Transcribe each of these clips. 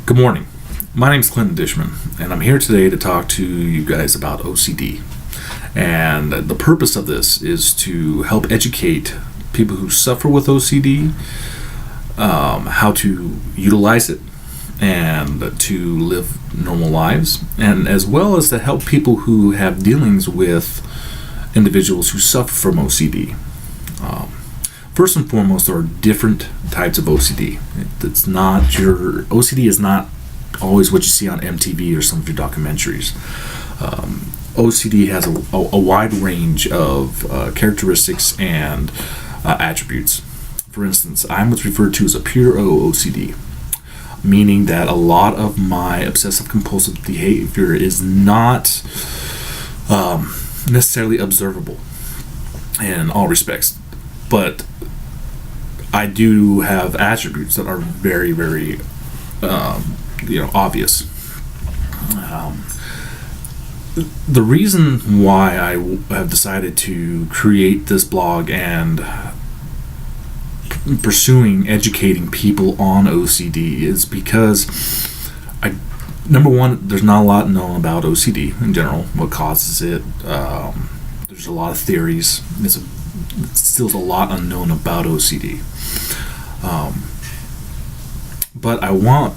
Good morning. My name is Clinton Dishman, and I'm here today to talk to you guys about OCD. And the purpose of this is to help educate people who suffer with OCD how to utilize it and to live normal lives, and as well as to help people who have dealings with individuals who suffer from OCD. First and foremost, there are different types of OCD. It's not your OCD is not always what you see on MTV or some of your documentaries. OCD has a wide range of characteristics and attributes. For instance, I'm what's referred to as a pure O OCD, meaning that a lot of my obsessive compulsive behavior is not necessarily observable in all respects, but I do have attributes that are very, very, obvious. The reason why I have decided to create this blog and pursuing educating people on OCD is because, number one, there's not a lot known about OCD in general, what causes it. There's a lot of theories. There's still a lot unknown about OCD. But I want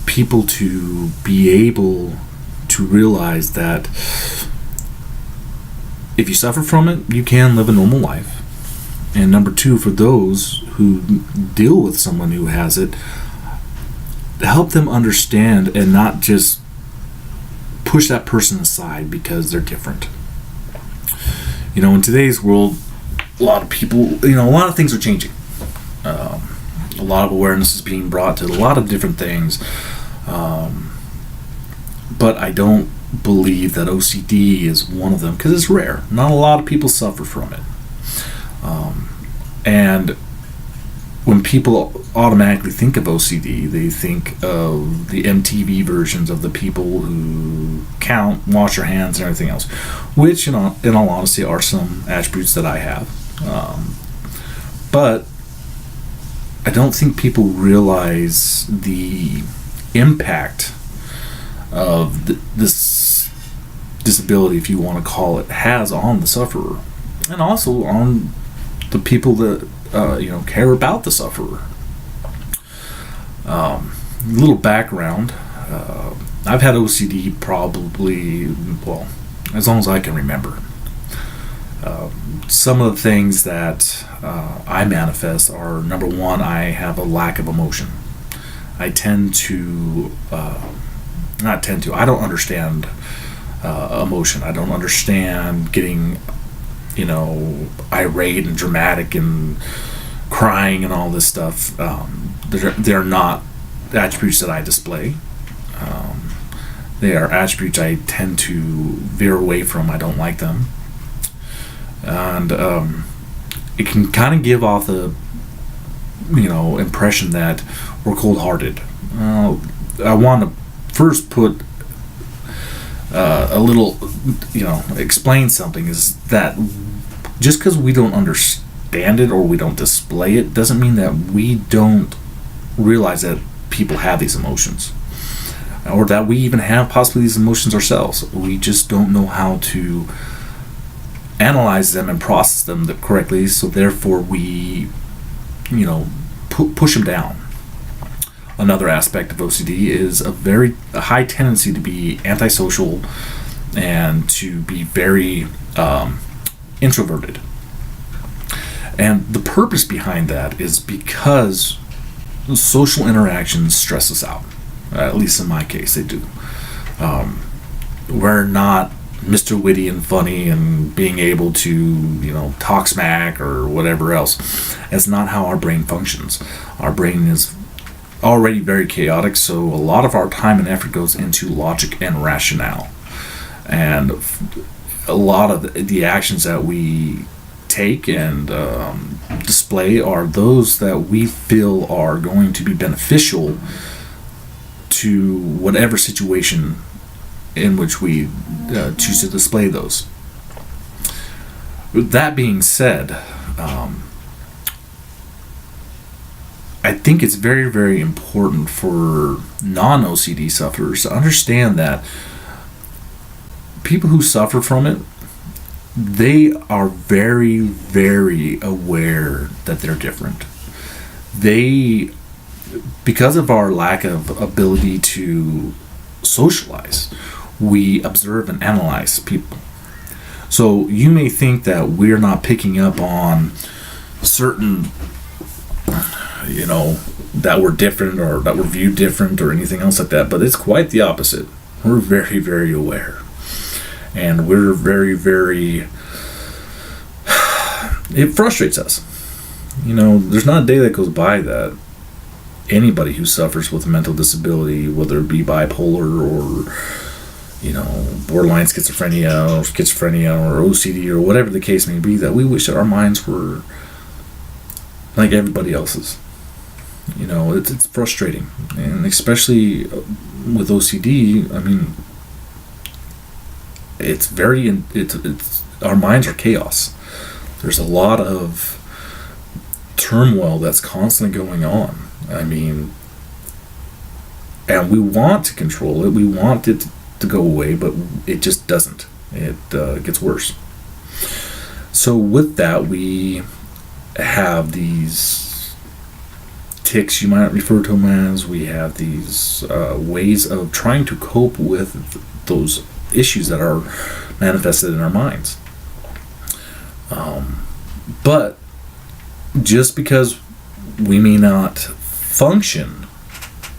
people to be able to realize that if you suffer from it, you can live a normal life. And number two, for those who deal with someone who has it, help them understand and not just push that person aside because they're different. In today's world, a lot of people, a lot of things are changing. A lot of awareness is being brought to a lot of different things. But I don't believe that OCD is one of them because it's rare. Not a lot of people suffer from it. And when people automatically think of OCD, they think of the MTV versions of the people who count, wash their hands, and everything else, which, in all honesty, are some attributes that I have. But I don't think people realize the impact of this disability, if you want to call it, has on the sufferer, and also on the people that care about the sufferer. Little background: I've had OCD probably, as long as I can remember. Some of the things that I manifest are, number one, I have a lack of emotion. I don't understand emotion. I don't understand getting, irate and dramatic and crying and all this stuff. They're not attributes that I display. They are attributes I tend to veer away from. I don't like them. And it can kind of give off the, impression that we're cold-hearted. I want to first put a little, explain something, is that just because we don't understand it or we don't display it doesn't mean that we don't realize that people have these emotions, or that we even have possibly these emotions ourselves. We just don't know how to analyze them and process them correctly, so therefore we, push them down. Another aspect of OCD is a high tendency to be antisocial and to be very introverted. And the purpose behind that is because social interactions stress us out. At least in my case, they do. We're not Mr. Witty and funny and being able to, talk smack or whatever else. That's not how our brain functions. Our brain is already very chaotic, so a lot of our time and effort goes into logic and rationale. And a lot of the actions that we take and display are those that we feel are going to be beneficial to whatever situation in which we choose to display those. That being said, I think it's very, very important for non-OCD sufferers to understand that people who suffer from it, they are very, very aware that they're different. They, because of our lack of ability to socialize, we observe and analyze people. So you may think that we're not picking up on certain, that we're different or that we're viewed different or anything else like that, but it's quite the opposite. We're very, very aware. And we're very, very... It frustrates us. There's not a day that goes by that anybody who suffers with a mental disability, whether it be bipolar or, borderline schizophrenia or OCD or whatever the case may be, that we wish that our minds were like everybody else's. It's frustrating. And especially with OCD, I mean, it's our minds are chaos. There's a lot of turmoil that's constantly going on. I mean, and we want to control it. We want it to go away, but it just doesn't. It gets worse. So with that, we have these tics, you might refer to them as. We have these ways of trying to cope with those issues that are manifested in our minds. But just because we may not function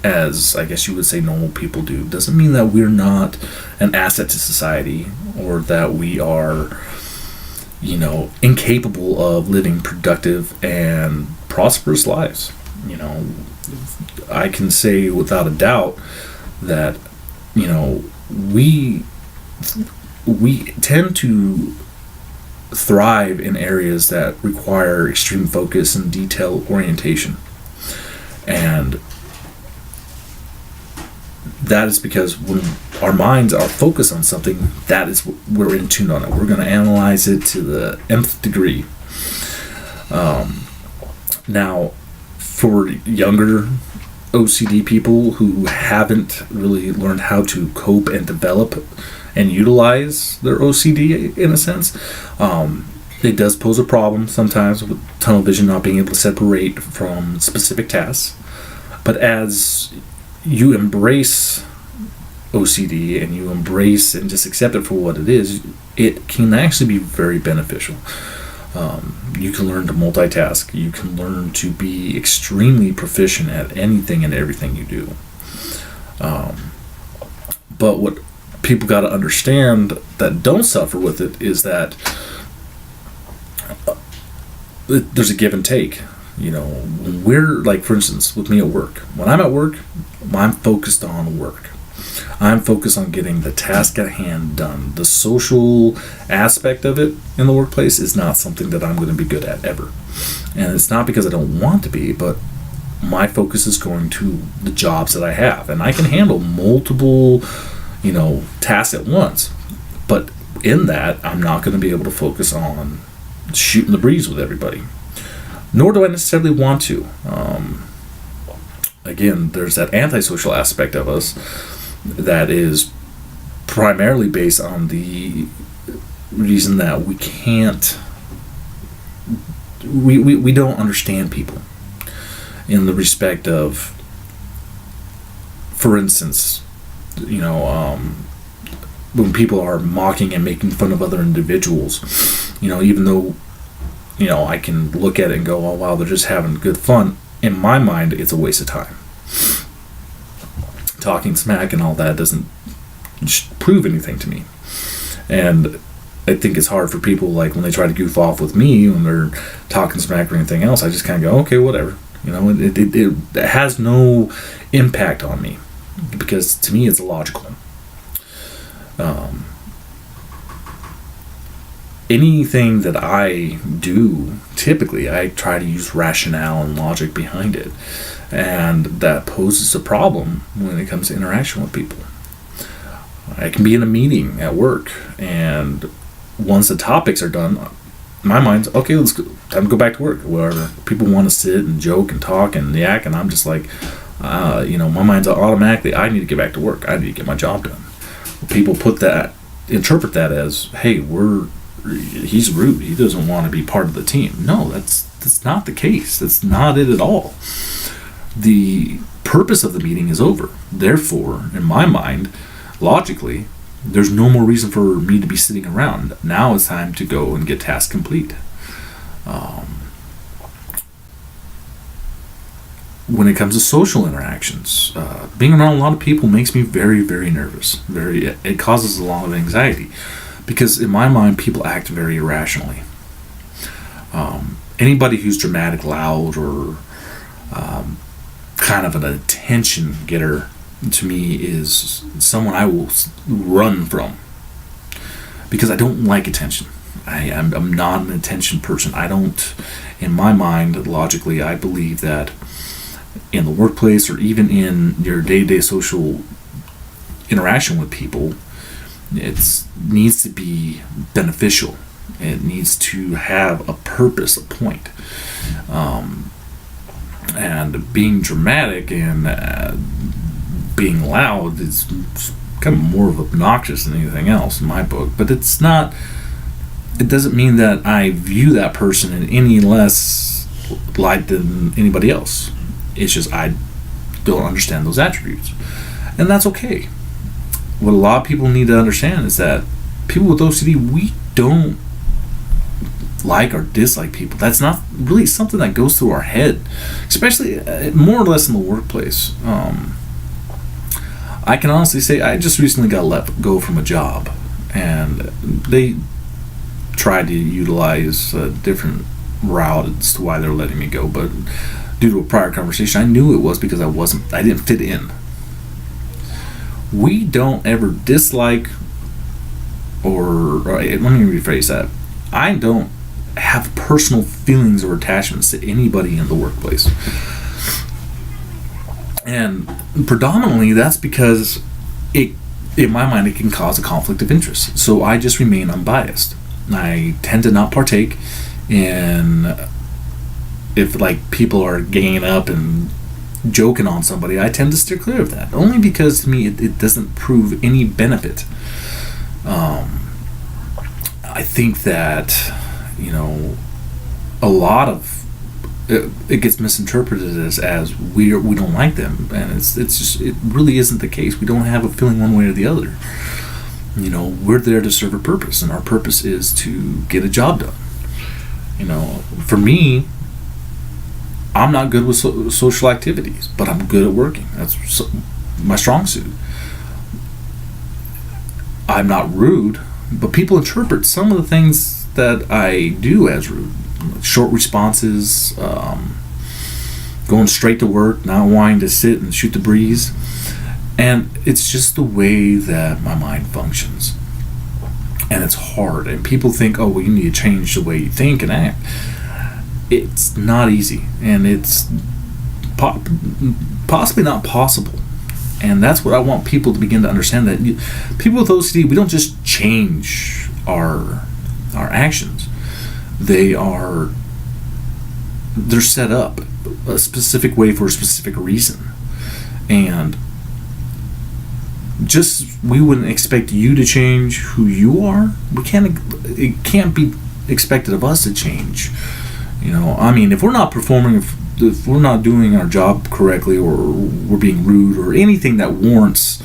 as, I guess you would say, normal people do, doesn't mean that we're not an asset to society, or that we are, incapable of living productive and prosperous lives. I can say without a doubt that, we tend to thrive in areas that require extreme focus and detail orientation. And that is because when our minds are focused on something, that is what we're in tune on it. We're going to analyze it to the nth degree. Now, for younger OCD people who haven't really learned how to cope and develop and utilize their OCD in a sense, it does pose a problem sometimes with tunnel vision, not being able to separate from specific tasks. But as you embrace OCD and you embrace and just accept it for what it is, it can actually be very beneficial. You can learn to multitask. You can learn to be extremely proficient at anything and everything you do. But what people got to understand that don't suffer with it is that there's a give and take. When we're, like, for instance, with me at work, when I'm at work, I'm focused on work. I'm focused on getting the task at hand done. The social aspect of it in the workplace is not something that I'm going to be good at ever. And it's not because I don't want to be, but my focus is going to the jobs that I have. And I can handle multiple, tasks at once. But in that, I'm not going to be able to focus on shooting the breeze with everybody. Nor do I necessarily want to. Again, there's that antisocial aspect of us that is primarily based on the reason that we can't, we don't understand people in the respect of, for instance, when people are mocking and making fun of other individuals, even though, I can look at it and go, oh wow, they're just having good fun. In my mind, it's a waste of time. Talking smack and all that doesn't prove anything to me. And I think it's hard for people, like, when they try to goof off with me when they're talking smack or anything else, I just kind of go, okay, whatever. It has no impact on me, because to me it's illogical. Anything that I do, typically I try to use rationale and logic behind it, and that poses a problem when it comes to interaction with people. I can be in a meeting at work, and once the topics are done, my mind's okay. Let's go. Time to go back to work. Where people want to sit and joke and talk and yak, and I'm just like, my mind's automatically. I need to get back to work. I need to get my job done. People interpret that as, hey, he's rude. He doesn't want to be part of the team. No, that's not the case. That's not it at all. The purpose of the meeting is over. Therefore, in my mind, logically, there's no more reason for me to be sitting around. Now it's time to go and get tasks complete. When it comes to social interactions, being around a lot of people makes me very, very nervous. It causes a lot of anxiety because in my mind, people act very irrationally. Anybody who's dramatic, loud, or kind of an attention getter, to me, is someone I will run from because I don't like attention. I'm not an attention person. In my mind, logically, I believe that in the workplace or even in your day-to-day social interaction with people, it needs to be beneficial. It needs to have a purpose, a point. And being dramatic and being loud is kind of more of obnoxious than anything else in my book. But it doesn't mean that I view that person in any less light than anybody else. It's just I don't understand those attributes. And that's okay. What a lot of people need to understand is that people with OCD, we don't like or dislike people. That's not really something that goes through our head, especially more or less in the workplace. I can honestly say I just recently got let go from a job, and they tried to utilize a different route as to why they're letting me go, but due to a prior conversation, I knew it was because I didn't fit in. We don't ever dislike let me rephrase that. I don't have personal feelings or attachments to anybody in the workplace. And predominantly that's because in my mind, it can cause a conflict of interest. So I just remain unbiased. I tend to not partake in, if people are ganging up and joking on somebody, I tend to steer clear of that. Only because to me it doesn't prove any benefit. I think that a lot of it gets misinterpreted as we don't like them, and it really isn't the case. We don't have a feeling one way or the other. We're there to serve a purpose, and our purpose is to get a job done. For me, I'm not good with social activities, but I'm good at working. That's my strong suit. I'm not rude, but people interpret some of the things that I do as rude. Short responses, going straight to work, not wanting to sit and shoot the breeze. And it's just the way that my mind functions. And it's hard. And people think, oh, well, you need to change the way you think and act. It's not easy. And it's possibly not possible. And that's what I want people to begin to understand, that people with OCD, we don't just change our actions. They're set up a specific way for a specific reason. And we wouldn't expect you to change who you are. It can't be expected of us to change. If we're not performing, if we're not doing our job correctly, or we're being rude, or anything that warrants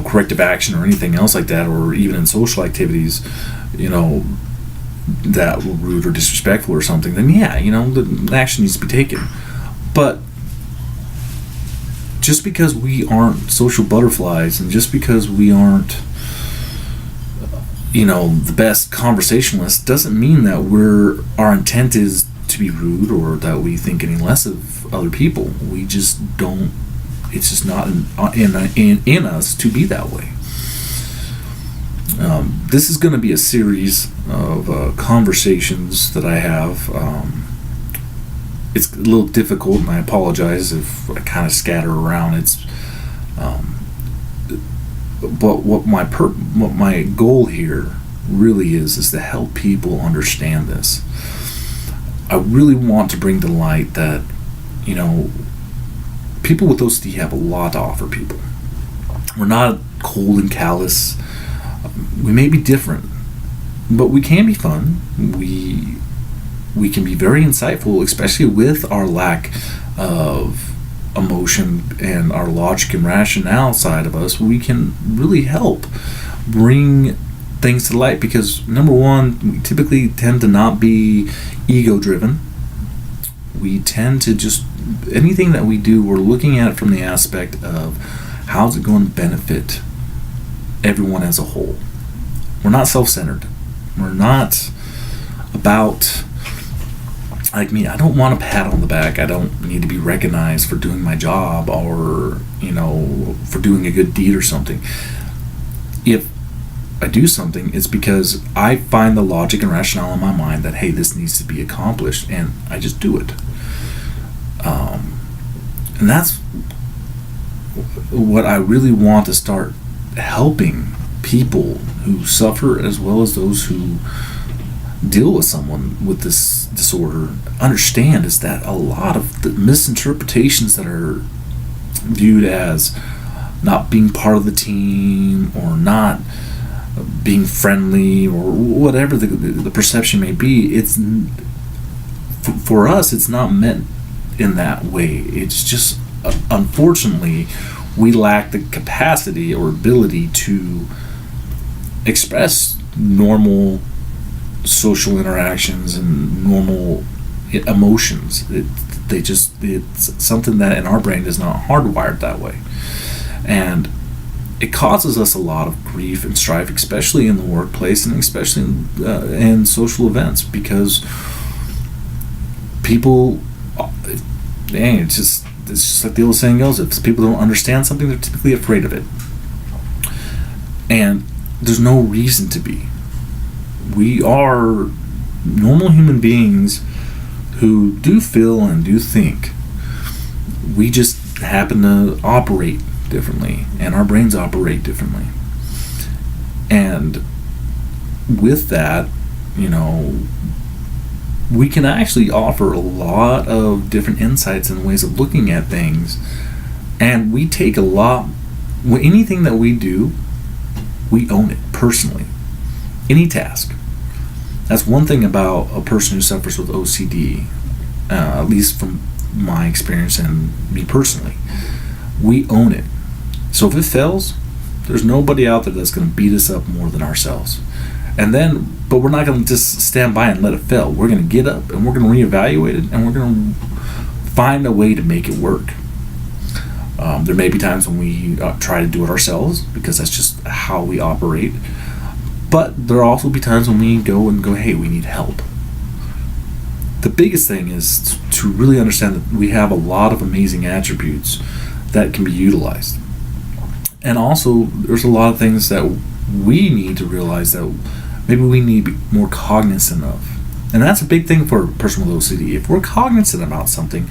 corrective action or anything else like that, or even in social activities, that were rude or disrespectful or something, then the action needs to be taken. But just because we aren't social butterflies, and just because we aren't the best conversationalists, doesn't mean that our intent is to be rude, or that we think any less of other people. We just don't. It's just not in us to be that way. This is going to be a series of conversations that I have. It's a little difficult, and I apologize if I kind of scatter around. But what my goal here really is to help people understand this. I really want to bring to light that, people with OCD have a lot to offer people. We're not cold and callous. We may be different, but we can be fun. We can be very insightful, especially with our lack of emotion and our logic and rationale side of us. We can really help bring things to light because, number one, we typically tend to not be ego driven. We tend to just, anything that we do, we're looking at it from the aspect of how's it going to benefit everyone as a whole. We're not self-centered. We're not about, like me, I don't want a pat on the back. I don't need to be recognized for doing my job or, for doing a good deed or something. If I do something, it's because I find the logic and rationale in my mind that, hey, this needs to be accomplished, and I just do it. And that's what I really want to start helping people who suffer, as well as those who deal with someone with this disorder, understand, is that a lot of the misinterpretations that are viewed as not being part of the team or not being friendly or whatever the perception may be, it's for us, it's not meant in that way. It's just, unfortunately, we lack the capacity or ability to express normal social interactions and normal emotions. It's something that in our brain is not hardwired that way, and it causes us a lot of grief and strife, especially in the workplace and especially in social events, because people, it's just like the old saying goes, if people don't understand something, they're typically afraid of it. And there's no reason to be. We are normal human beings who do feel and do think. We just happen to operate differently, and our brains operate differently. And with that, we can actually offer a lot of different insights and ways of looking at things, and we take a lot, anything that we do, we own it personally. Any task. That's one thing about a person who suffers with OCD, at least from my experience and me personally. We own it. So if it fails, there's nobody out there that's going to beat us up more than ourselves. But we're not going to just stand by and let it fail. We're going to get up and we're going to reevaluate it, and we're going to find a way to make it work. There may be times when we try to do it ourselves because that's just how we operate. But there will also be times when we go, hey, we need help. The biggest thing is to really understand that we have a lot of amazing attributes that can be utilized. And also, there's a lot of things that we need to realize that maybe we need to be more cognizant of. And that's a big thing for a person with OCD. If we're cognizant about something,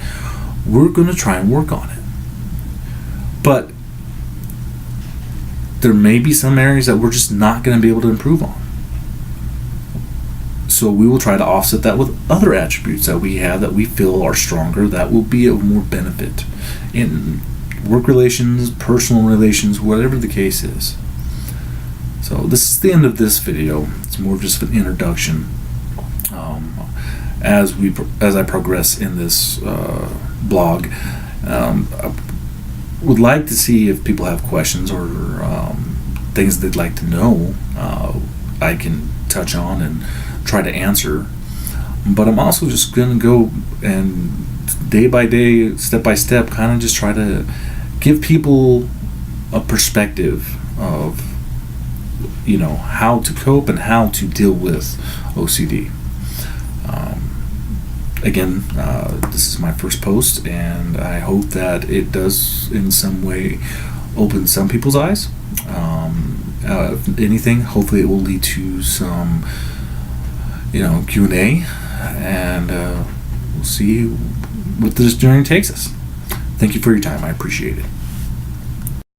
we're going to try and work on it. But there may be some areas that we're just not going to be able to improve on. So we will try to offset that with other attributes that we have that we feel are stronger, that will be of more benefit in work relations, personal relations, whatever the case is. So this is the end of this video. It's more of just an introduction. As I progress in this blog, I would like to see if people have questions or things they'd like to know. I can touch on and try to answer. But I'm also just going to go and day by day, step by step, kind of just try to give people a perspective of how to cope and how to deal with OCD. Again, this is my first post, and I hope that it does in some way open some people's eyes. If anything, hopefully it will lead to some Q&A, and we'll see what this journey takes us. Thank you for your time. I appreciate it.